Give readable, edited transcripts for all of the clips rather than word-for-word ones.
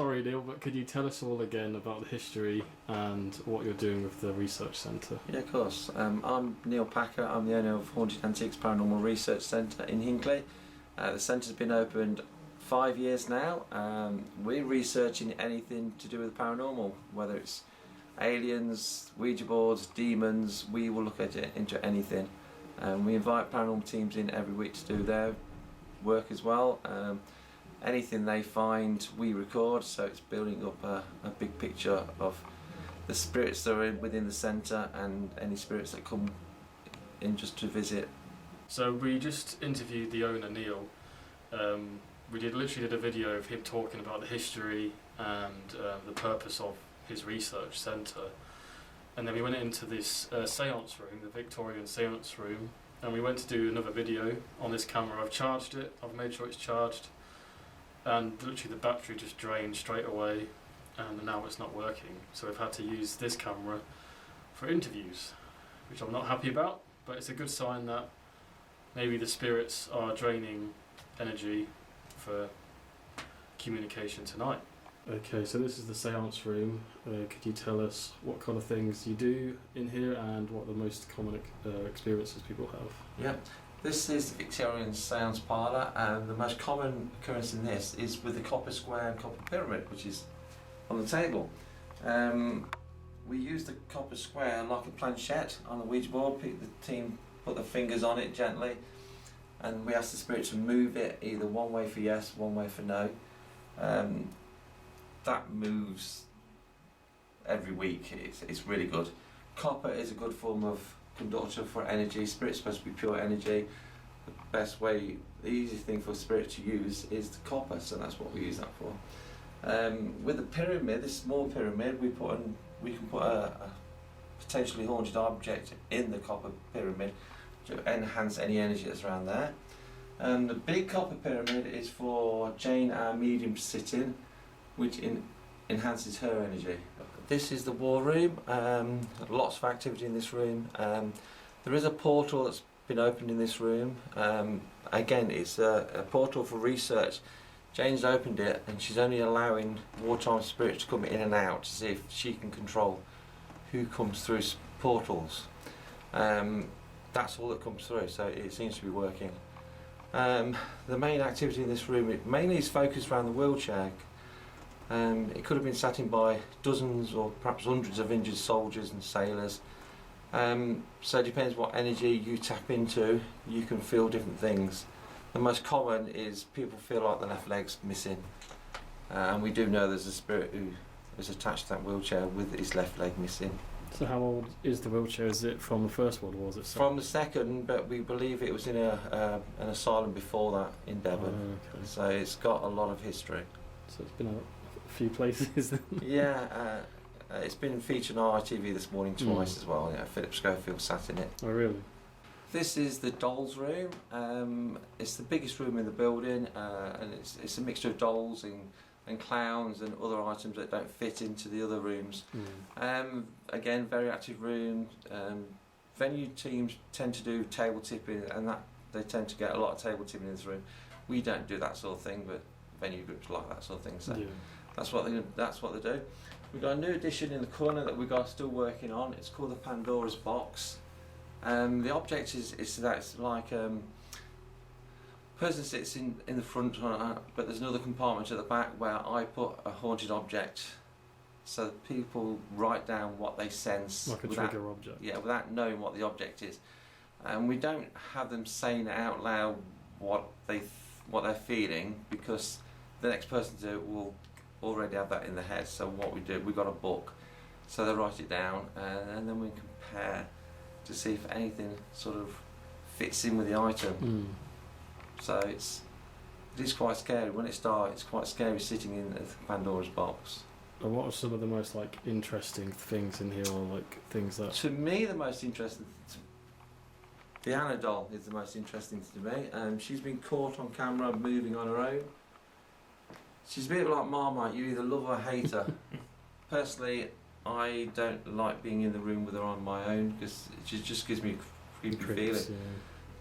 Sorry, Neil, but could you tell us all again about the history and what you're doing with the research centre? Yeah, of course. I'm Neil Packer. I'm the owner of Haunted Antiques Paranormal Research Centre in Hinckley. The centre's been opened 5 years now. We're researching anything to do with the paranormal, whether it's aliens, Ouija boards, demons. We will look at it into anything. We invite paranormal teams in every week to do their work as well. Anything they find we record, so it's building up a big picture of the spirits that are within the centre and any spirits that come in just to visit. So we just interviewed the owner, Neil. We literally did a video of him talking about the history and the purpose of his research centre, and then we went into this seance room, the Victorian seance room, and we went to do another video on this camera. I've charged it, I've made sure it's charged, and literally the battery just drained straight away, and now it's not working, so we've had to use this camera for interviews, which I'm not happy about, but it's a good sign that maybe the spirits are draining energy for communication tonight. Okay, so this is the seance room. Could you tell us what kind of things you do in here and what the most common experiences people have? Yeah, this is the Victorian seance parlour, and the most common occurrence in this is with the copper square and copper pyramid, which is on the table. We use the copper square like a planchette on the Ouija board. The team put their fingers on it gently, and we ask the spirit to move it either one way for yes, one way for no. That moves every week. It's really good. Copper is a good form of conductor for energy. Spirit's supposed to be pure energy. The best way, the easiest thing for spirit to use is the copper, so that's what we use that for. With the pyramid, this small pyramid, we can put a potentially haunted object in the copper pyramid to enhance any energy that's around there. And the big copper pyramid is for Jane, our medium, to sit in, which enhances her energy. This is the war room. Lots of activity in this room. There is a portal that's been opened in this room. Again, it's a portal for research. Jane's opened it, and she's only allowing wartime spirits to come in and out to see if she can control who comes through portals. That's all that comes through, so it seems to be working. The main activity in this room, it mainly is focused around the wheelchair. It could have been sat in by dozens or perhaps hundreds of injured soldiers and sailors. So it depends what energy you tap into, you can feel different things. The most common is people feel like the left leg's missing. And we do know there's a spirit who is attached to that wheelchair with his left leg missing. So how old is the wheelchair? Is it from the First World War? Is it from the Second, but we believe it was in an asylum before that in Devon. Oh, okay. So it's got a lot of history. So it's been a few places then? Yeah, it's been featured on ITV this morning twice as well. Yeah, Philip Schofield sat in it. Oh really? This is the dolls room. It's the biggest room in the building, and it's a mixture of dolls and clowns and other items that don't fit into the other rooms. Again, very active room. Venue teams tend to do table tipping, and that they tend to get a lot of table tipping in this room. We don't do that sort of thing, but venue groups like that sort of thing. So yeah. that's what they do. We've got a new addition in the corner that we got still working on. It's called the Pandora's Box. The object is that it's like person sits in the front, but there's another compartment at the back where I put a haunted object, so that people write down what they sense, like a trigger object. Yeah, without knowing what the object is, and we don't have them saying out loud what they're feeling, because the next person to do it will already have that in their head. So what we do, we've got a book, so they write it down, and then we compare to see if anything sort of fits in with the item. So it is quite scary. When it's dark, it's quite scary sitting in the Pandora's box. And what are some of the most interesting things in here, or things that? To me, the most interesting, the Anna doll is the most interesting to me. She's been caught on camera moving on her own. She's a bit like Marmite. You either love or hate her. Personally, I don't like being in the room with her on my own, because it just gives me a creepy feeling. Yeah.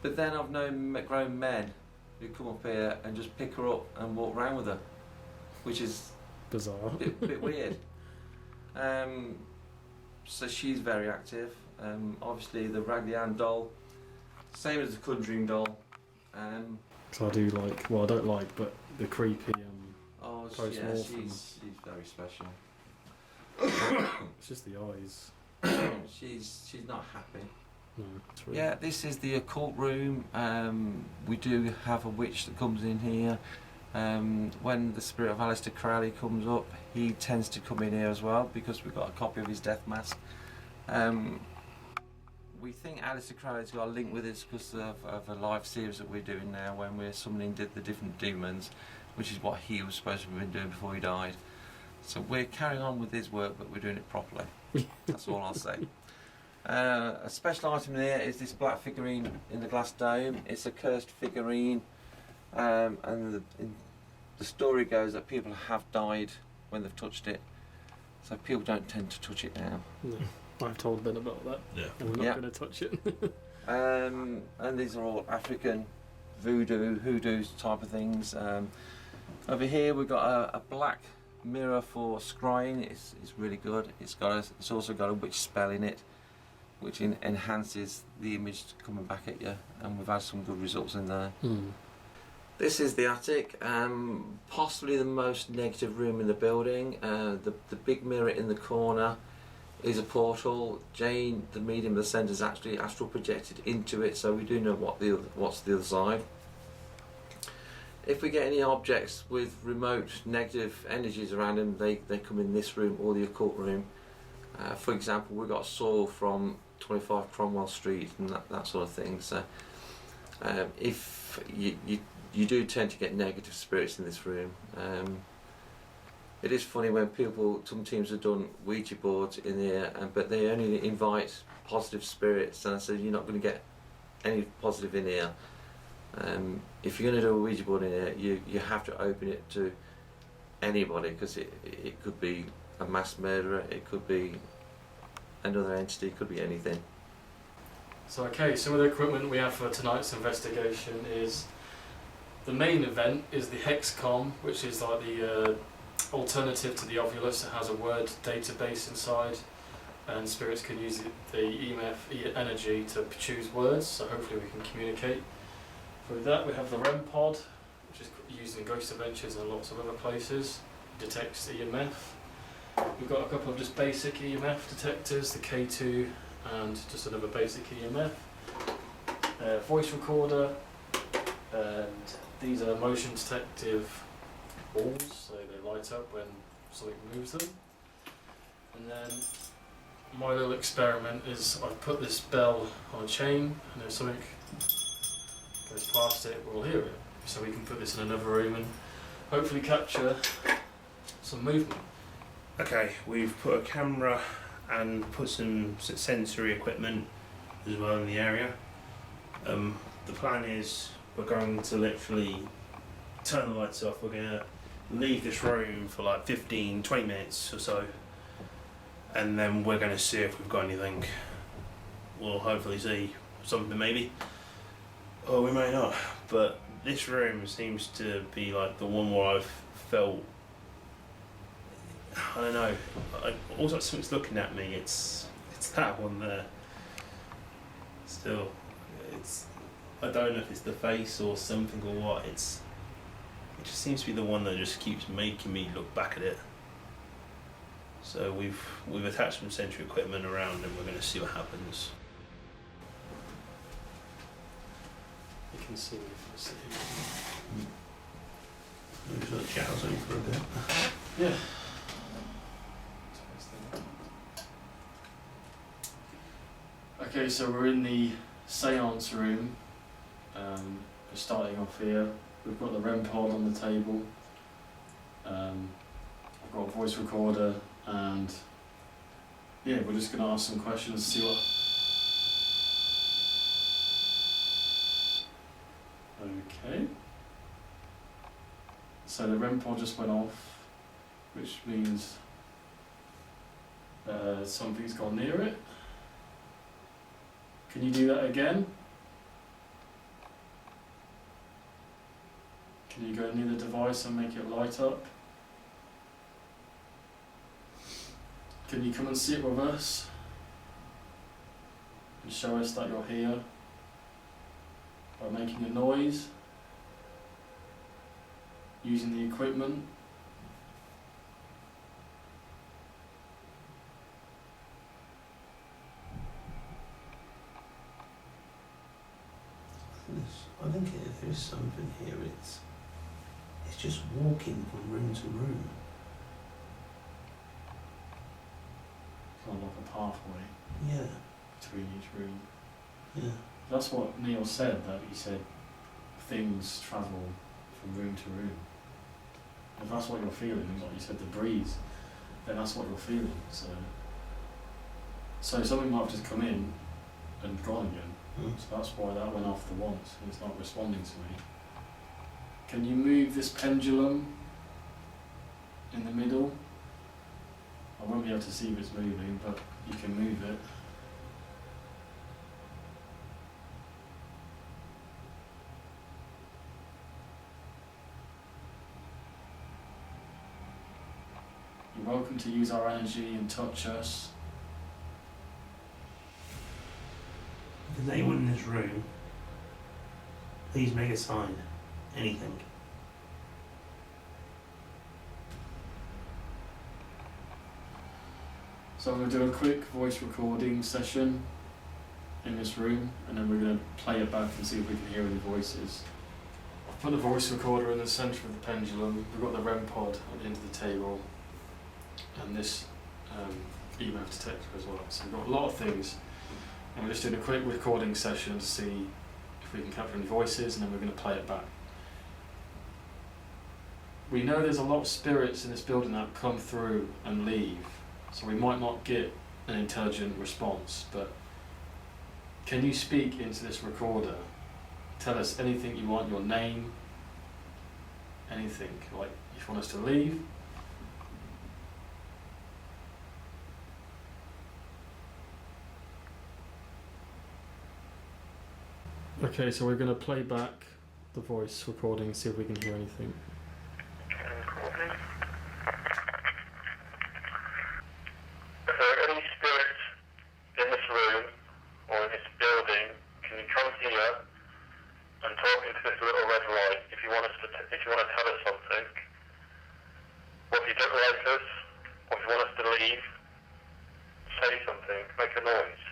But then I've known grown men who come up here and just pick her up and walk around with her, which is bizarre. Bit weird. So she's very active. Obviously the Raggedy Ann doll, same as the Conjuring doll. So I do like, well I don't like, but the creepy yeah, post-mortem. she's very special. It's just the eyes. she's not happy. No, it's really... Yeah, this is the occult room. We do have a witch that comes in here. When the spirit of Aleister Crowley comes up, he tends to come in here as well because we've got a copy of his death mask. We think Aleister Crowley's got a link with us because of a live series that we're doing now when we're summoning the different demons, which is what he was supposed to have been doing before he died. So we're carrying on with his work, but we're doing it properly. That's all I'll say. A special item there is this black figurine in the glass dome. It's a cursed figurine, and the story goes that people have died when they've touched it, so people don't tend to touch it now. No, I've told Ben about that. Yeah. And we're not going to touch it. And these are all African hoodoo type of things. Over here we've got a black mirror for scrying. It's really good. It's also got a witch spell in it, which enhances the image coming back at you, and we've had some good results in there. This is the attic, possibly the most negative room in the building. The big mirror in the corner is a portal. Jane, the medium of the centre, is actually astral projected into it, so we do know what's the other side. If we get any objects with remote negative energies around them, they come in this room or the occult room. For example, we got soil from 25 Cromwell Street and that sort of thing. So if you do tend to get negative spirits in this room. It is funny when some teams have done Ouija boards in here, but they only invite positive spirits, and I said you're not going to get any positive in here. If you're going to do a Ouija board in here, you have to open it to anybody, because it could be a mass murderer, it could be another entity, it could be anything. So okay, some of the equipment we have for tonight's investigation is the main event is the Hexcom, which is like the alternative to the Ovulus. It has a word database inside, and spirits can use the EMF energy to choose words, so hopefully we can communicate. With that we have the REM pod, which is used in Ghost Adventures and lots of other places. Detects EMF. We've got a couple of just basic EMF detectors, the K2 and just another basic EMF. Voice recorder, and these are motion detective balls, so they light up when something moves them. And then my little experiment is I've put this bell on a chain, and if something goes past it, we'll hear it. So we can put this in another room and hopefully capture some movement. Okay, we've put a camera and put some sensory equipment as well in the area. The plan is we're going to literally turn the lights off. We're going to leave this room for like 15-20 minutes or so, and then we're going to see if we've got anything. We'll hopefully see something maybe, or we may not. But this room seems to be like the one where I've felt, I don't know, also something's looking at me. It's that one there. Still, I don't know if it's the face or something or what. It just seems to be the one that just keeps making me look back at it. So we've attached some sensory equipment around, and we're going to see what happens. You can see me from the city. Just let the shadows in for a bit. Yeah. Okay, so we're in the seance room. We're starting off here. We've got the REM pod on the table. I've got a voice recorder, and yeah, we're just going to ask some questions, see what. Okay. So the REM pod just went off, which means something's gone near it. Can you do that again? Can you go near the device and make it light up? Can you come and sit with us and show us that you're here by making a noise, using the equipment? I think there is something here. It's just walking from room to room. Kind of like a pathway Yeah, between each room. yeah. That's what Neil said, that he said things travel from room to room. If that's what you're feeling, like you said, the breeze, then that's what you're feeling. So something might have just come in and gone again. So that's why that went off the once, and it's not responding to me. Can you move this pendulum in the middle? I won't be able to see if it's moving, but you can move it. You're welcome to use our energy and touch us. If there's anyone in this room, please make a sign. Anything. So I'm going to do a quick voice recording session in this room, and then we're going to play it back and see if we can hear any voices. I've put the voice recorder in the centre of the pendulum. We've got the REM pod at the end of the table, and this EMF detector as well. So we've got a lot of things, and we're just doing a quick recording session to see if we can capture any voices, and then we're going to play it back. We know there's a lot of spirits in this building that come through and leave, so we might not get an intelligent response, but can you speak into this recorder? Tell us anything you want, your name, anything, like if you want us to leave. Okay, so we're going to play back the voice recording and see if we can hear anything. Recording. If there are any spirits in this room or in this building, can you come here and talk into this little red light if you want us to if you want to tell us something? Or if you don't like us, or if you want us to leave, say something, make a noise.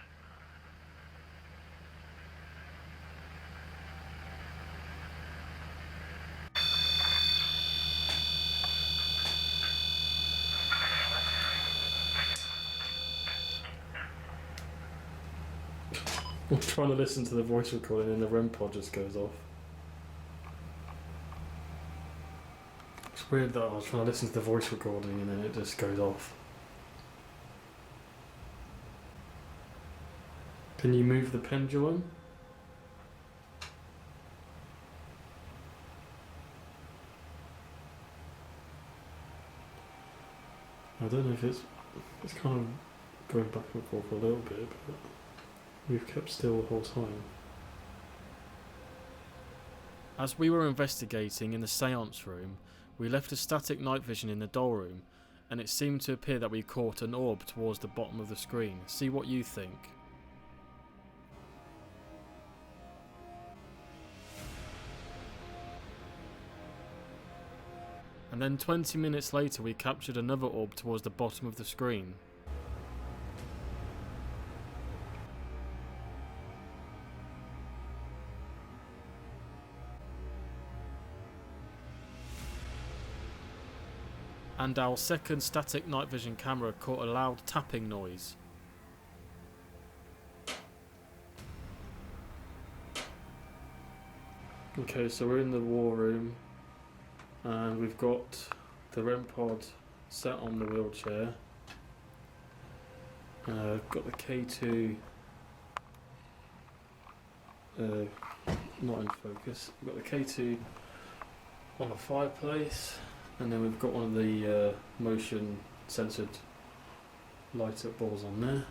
I'm trying to listen to the voice recording and the REM pod just goes off. It's weird that I was trying to listen to the voice recording and then it just goes off. Can you move the pendulum? I don't know if it's kind of going back and forth a little bit, but we've kept still the whole time. As we were investigating in the seance room, we left a static night vision in the doll room, and it seemed to appear that we caught an orb towards the bottom of the screen. See what you think. And then 20 minutes later we captured another orb towards the bottom of the screen. And our second static night vision camera caught a loud tapping noise. Okay, so we're in the war room and we've got the REM pod set on the wheelchair. Got the K2 not in focus. We've got the K2 on the fireplace. And then we've got one of the motion censored light up balls on there.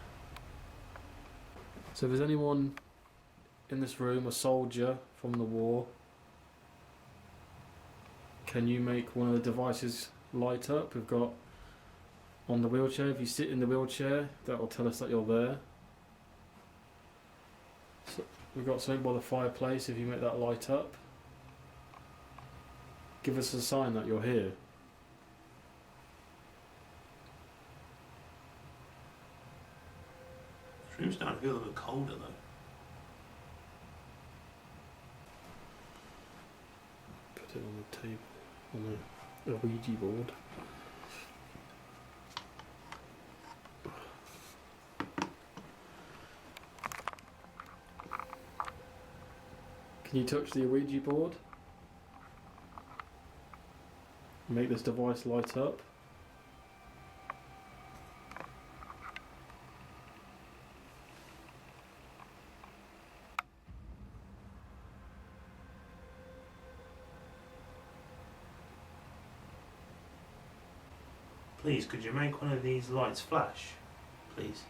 So if there's anyone in this room, a soldier from the war, can you make one of the devices light up? We've got on the wheelchair. If you sit in the wheelchair, that will tell us that you're there. So we've got something by the fireplace. If you make that light up, give us a sign that you're here. This room's starting to feel a little bit colder though. Put it on the table, on the Ouija board. Can you touch the Ouija board? Make this device light up. Please, could you make one of these lights flash? Please.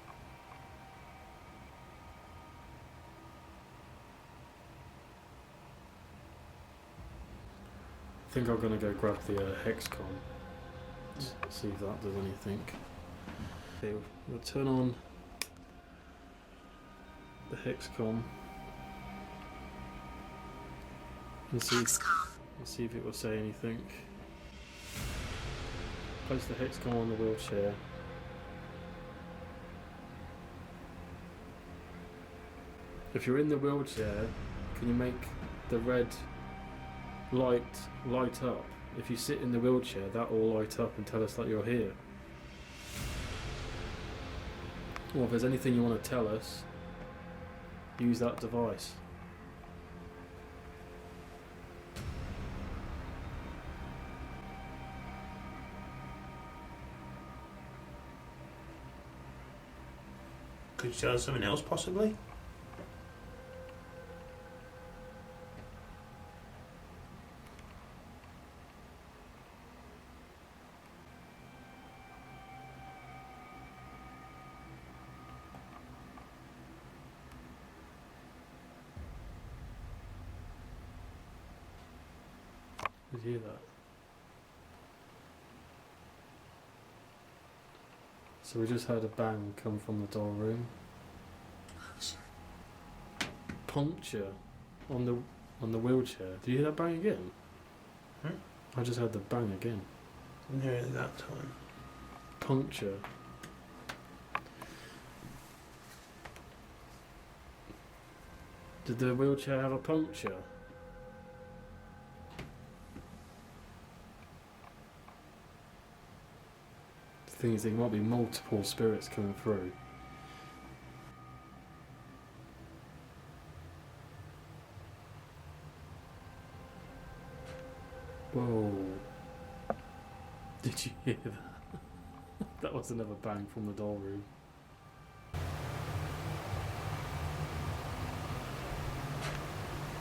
I think I'm gonna go grab the hexcom. See if that does anything. Okay, we'll turn on the hexcom and see if it will say anything. Place the hexcom on the wheelchair. If you're in the wheelchair, can you make the red light up? If you sit in the wheelchair, that will light up and tell us that you're here. Or if there's anything you want to tell us, use that device. Could you tell us something else possibly? Did you hear that? So we just heard a bang come from the door room. Puncture on the wheelchair. Did you hear that bang again? I just heard the bang again. Didn't hear it that time. Puncture. Did the wheelchair have a puncture? The thing is, there might be multiple spirits coming through. Whoa. Did you hear that? That was another bang from the doll room.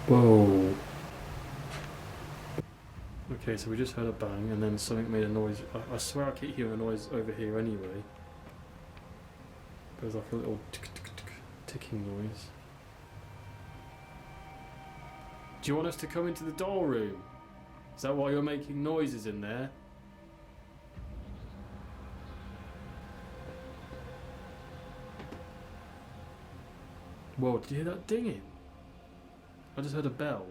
Whoa. Okay, so we just heard a bang and then something made a noise. I swear I keep hearing a noise over here anyway. There's like a little ticking noise. Do you want us to come into the doll room? Is that why you're making noises in there? Whoa, did you hear that dinging? I just heard a bell.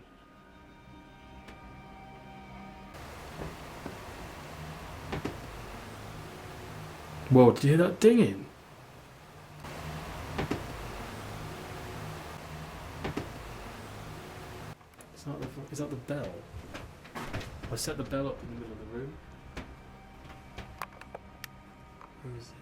Whoa, did you hear that dinging? Is that the bell? I set the bell up in the middle of the room. Where is it?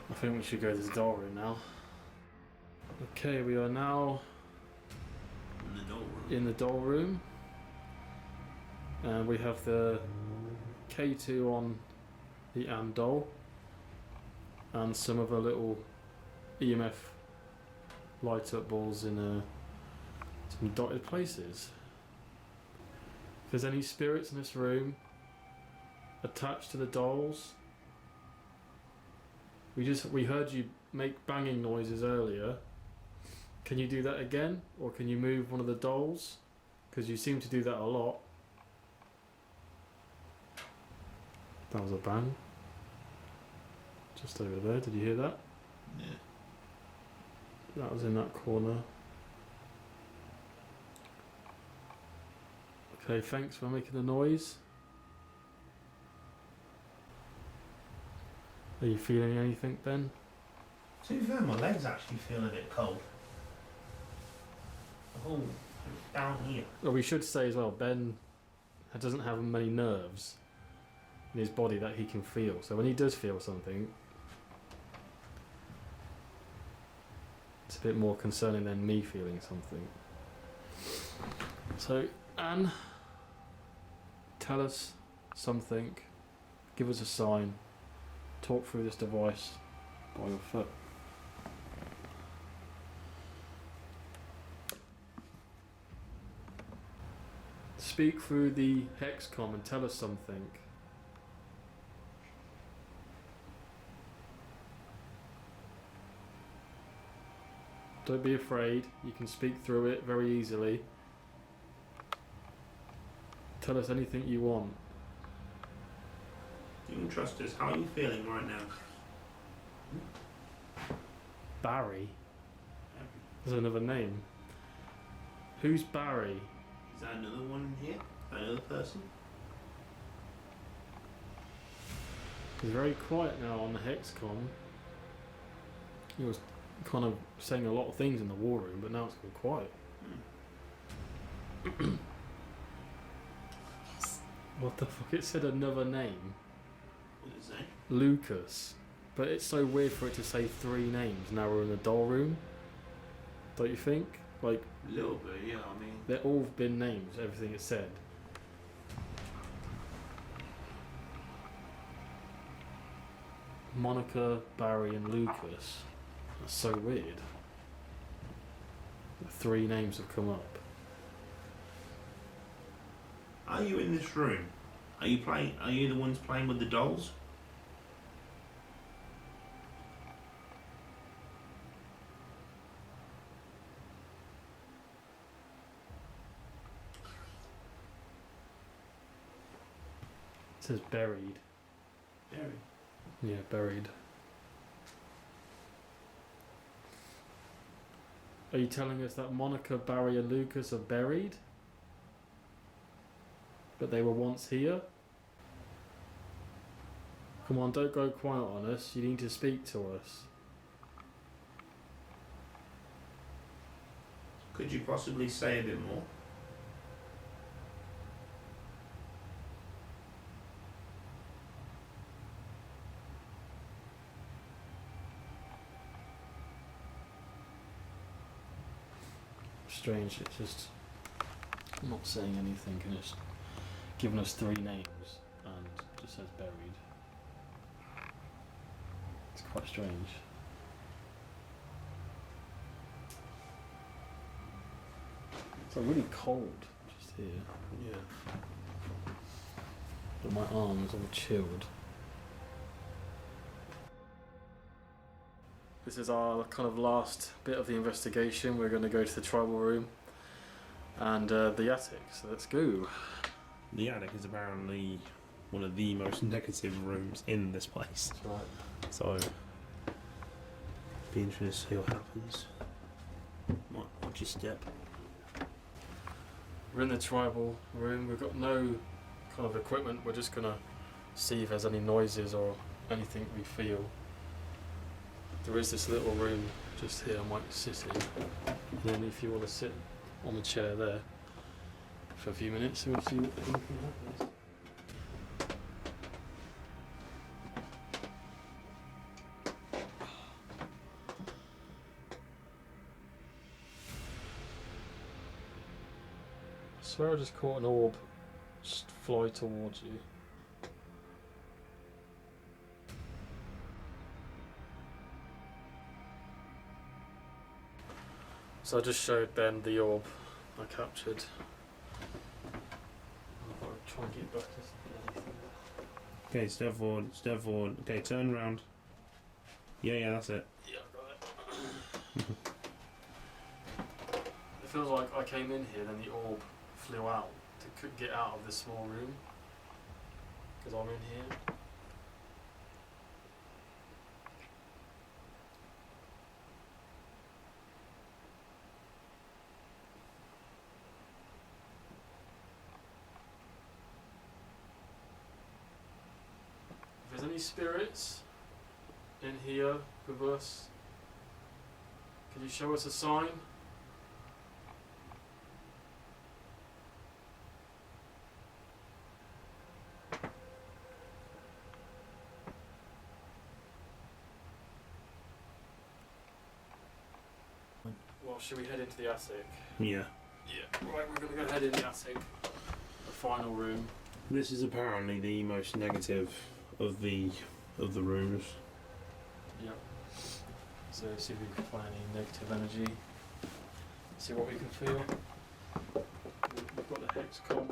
I think we should go to the doll room now. Okay, we are now in the doll room. And we have the K2 on the Am doll. And some of the little EMF light up balls in some dotted places. If there's any spirits in this room attached to the dolls, we heard you make banging noises earlier. Can you do that again, or can you move one of the dolls? because you seem to do that a lot. That was a bang. Just over there, did you hear that? Yeah. That was in that corner. Okay, thanks for making the noise. Are you feeling anything, Ben? To be fair, my legs actually feel a bit cold. Oh, down here. Well, we should say as well, Ben doesn't have many nerves in his body that he can feel. So when he does feel something, it's a bit more concerning than me feeling something. So, Anne, tell us something, give us a sign, talk through this device by your foot. Speak through the hexcom and tell us something. Don't be afraid, you can speak through it very easily. Tell us anything you want. You can trust us. How are you feeling right now? Barry? There's another name. Who's Barry? Is that another one in here? Another person? He's very quiet now on the hexcom. He was kind of saying a lot of things in the war room, but now it's gone quiet. What the fuck? It said another name. What did it say? Lucas. But it's so weird for it to say 3 names. Now we're in the doll room. Don't you think? Like, A little bit, yeah, I mean. they're all been names, everything it said. Monica, Barry and Lucas. That's so weird. The 3 names have come up. Are you in this room? Are you the ones playing with the dolls? It says buried. Very. Yeah, buried. Are you telling us that Monica, Barry and Lucas are buried? But they were once here? Come on, don't go quiet on us. You need to speak to us. Could you possibly say a bit more? Strange, it's just not saying anything and it's given us 3 names and just says buried. It's quite strange. It's like really cold just here. Yeah. But my arms all chilled. This is our kind of last bit of the investigation. We're going to go to the tribal room and the attic, so let's go. The attic is apparently one of the most negative rooms in this place. That's right. So, be interested to see what happens. Might watch your step. We're in the tribal room. We've got no kind of equipment. We're just going to see if there's any noises or anything we feel. There is this little room just here I might sit in. And then if you want to sit on the chair there for a few minutes, we'll see what anything happens. I swear I just caught an orb just fly towards you. So I just showed Ben the orb I captured. I'll try and get back to anything. Okay, step forward, step forward. Okay, turn around. Yeah, that's it. Yeah, I've got it. It feels like I came in here, then the orb flew out to get out of this small room because I'm in here. If there's any spirits in here with us, can you show us a sign? Well, should we head into the attic? Yeah. Yeah. Right, we're going to go head in the attic. The final room. This is apparently the most negative of the rooms. Yep. So see if we can find any negative energy. See what we can feel. We've got the hex com.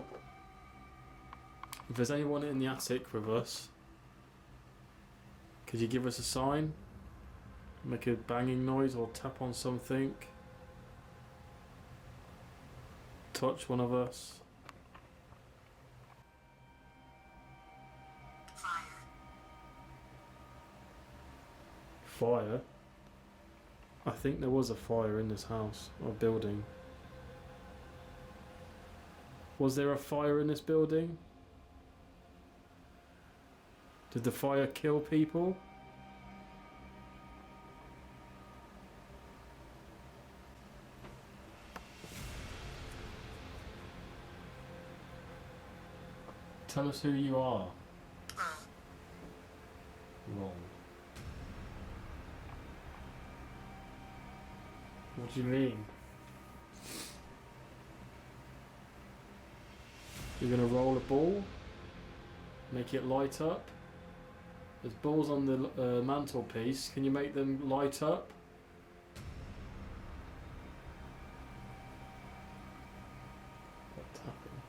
If there's anyone in the attic with us, could you give us a sign? Make a banging noise or tap on something. Touch one of us. Fire? I think there was a fire in this house or building. Was there a fire in this building? Did the fire kill people? Tell us who you are. Wrong. What do you mean? You're gonna roll a ball? Make it light up? There's balls on the mantelpiece. Can you make them light up? What tapping?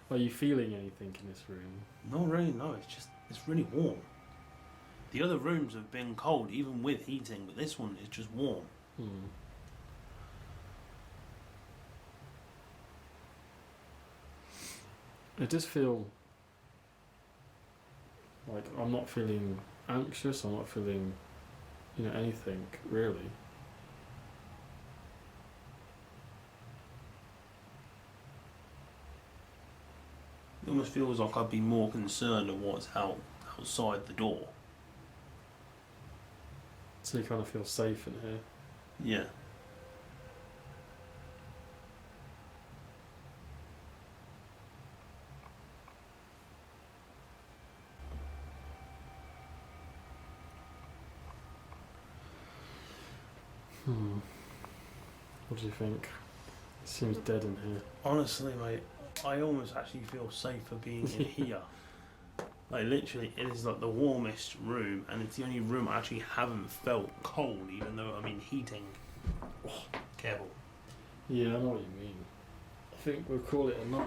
Are you feeling anything in this room? Not really, no. It's really warm. The other rooms have been cold, even with heating, but this one is just warm. I just feel like I'm not feeling anxious. I'm not feeling, anything really. It almost feels like I'd be more concerned of what's outside the door. So you kind of feel safe in here. Yeah. What do you think? It seems dead in here. Honestly, mate, I almost actually feel safer being in here. Like, literally, it is like the warmest room, and it's the only room I actually haven't felt cold, even though I'm in heating. Oh, careful. Yeah, I know what you mean. I think we'll call it a night.